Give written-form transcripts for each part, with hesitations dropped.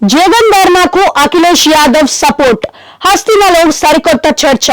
జగన్ ధర్నాకు అఖిలేష్ యాదవ్ సపోర్ట్. హస్తినలో సరికొత్త చర్చ.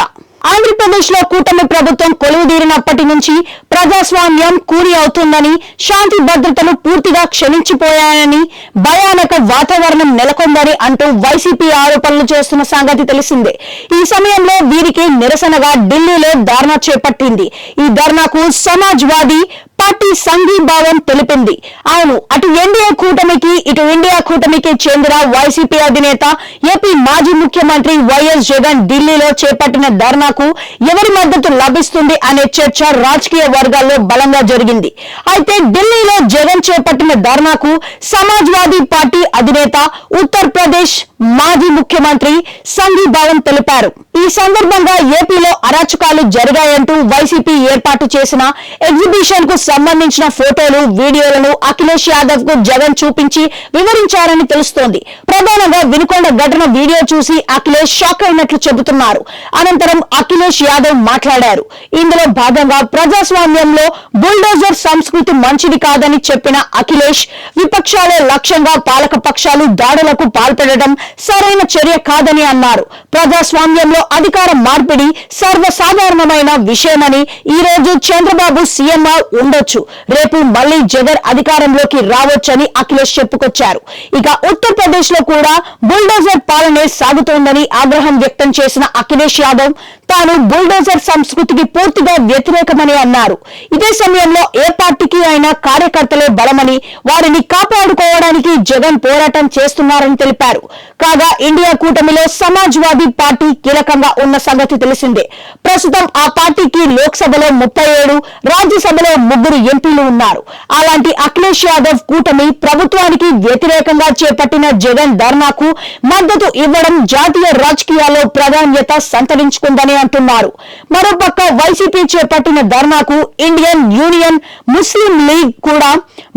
ఆంధ్రప్రదేశ్ లో కూటమి ప్రభుత్వం కొలువుదీరినప్పటి నుంచి ప్రజాస్వామ్యం కూలి అవుతుందని, శాంతి భద్రతలు పూర్తిగా క్షీణించిపోయాయని, భయానక వాతావరణం నెలకొందని అంటూ వైసీపీ ఆరోపణలు చేస్తున్న సంగతి తెలిసిందే. ఈ సమయంలో వీరికి నిరసనగా ఢిల్లీలో ధర్నా చేపట్టింది. ఈ ధర్నాకు సమాజ్వాదీ పార్టీ సంఘీభావం తెలిపింది. అవును, అటు ఎన్డీఏ కూటమికి ఇటు ఇండియా కూటమికి చెందిన వైసీపీ అధినేత ఏపీ మాజీ ముఖ్యమంత్రి వైఎస్ జగన్ ఢిల్లీలో చేపట్టిన ధర్నాకు ఎవరి మద్దతు లభిస్తుంది అనే చర్చ రాజకీయ వర్గాల్లో బలంగా జరిగింది. అయితే ఢిల్లీలో జగన్ చేపట్టిన ధర్నాకు సమాజ్వాదీ పార్టీ అధినేత, ఉత్తరప్రదేశ్ మాజీ ముఖ్యమంత్రి సంఘీభావం తెలిపారు. ఈ సందర్భంగా ఏపీలో అరాచకాలు జరిగాయంటూ వైసీపీ ఏర్పాటు చేసిన ఎగ్జిబిషన్ కు సంబంధించిన ఫోటోలు, వీడియోలను అఖిలేష్ యాదవ్ కు జగన్ చూపించి వివరించారని తెలుస్తోంది. ప్రధానంగా వినుకొండ ఘటన వీడియో చూసి అఖిలేష్ షాక్ అయినట్లు చెబుతున్నారు. అనంతరం అఖిలేష్ యాదవ్ మాట్లాడారు. ఇందులో భాగంగా ప్రజాస్వామ్యంలో బుల్డోజర్ సంస్కృతి మంచిది కాదని చెప్పిన అఖిలేష్, విపక్షాలే లక్ష్యంగా పాలక పక్షాలు దాడులకు పాల్పడడం సరైన చర్య కాదని అన్నారు. ప్రజాస్వామ్యంలో అధికార మార్పిడి సర్వసాధారణమైన విషయమని, ఈ రోజు చంద్రబాబు సీఎంగా ఉండొచ్చు, రేపు మళ్లీ జగన్ అధికారంలోకి రావచ్చని అఖిలేష్ చెప్పుకొచ్చారు. ఇక ఉత్తరప్రదేశ్ లో కూడా బుల్డోజర్ పాలనే సాగుతోందని ఆగ్రహం వ్యక్తం చేసిన అఖిలేష్ యాదవ్ తాను బుల్డోజర్ సంస్కృతికి పూర్తిగా వ్యతిరేకమని అన్నారు. ఇదే సమయంలో ఏ పార్టీకి అయినా కార్యకర్తలే బలమని, వారిని కాపాడుకోవడానికి జగన్ పోరాటం చేస్తున్నారని తెలిపారు. కాగా ఇండియా కూటమిలో సమాజ్వాదీ పార్టీ కీలకంగా ఉన్న సంగతి తెలిసిందే. ప్రస్తుతం ఆ పార్టీకి లోక్సభలో 37, రాజ్యసభలో 3 ఎంపీలు ఉన్నారు. అలాంటి అఖిలేష్ యాదవ్ కూటమి ప్రభుత్వానికి వ్యతిరేకంగా చేపట్టిన జగన్ ధర్నాకు మద్దతు ఇవ్వడం జాతీయ రాజకీయాల్లో ప్రాధాన్యత సంతరించుకుందని అంటున్నారు. మరోపక్క వైసీపీ చేపట్టిన ధర్నాకు ఇండియన్ యూనియన్ ముస్లిం లీగ్ కూడా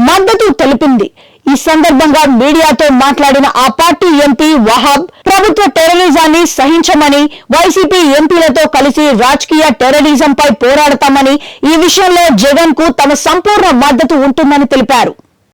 మద్దతు తెలిపింది. ఈ సందర్భంగా మీడియాతో మాట్లాడిన ఆ పార్టీ ఎంపీ వహాబ్, ప్రభుత్వ టెర్రరిజాన్ని సహించమని, వైసీపీ ఎంపీలతో కలిసి రాజకీయ టెర్రరిజంపై పోరాడతామని, ఈ విషయంలో జగన్ కు తమ సంపూర్ణ మద్దతు ఉంటుందని తెలిపారు.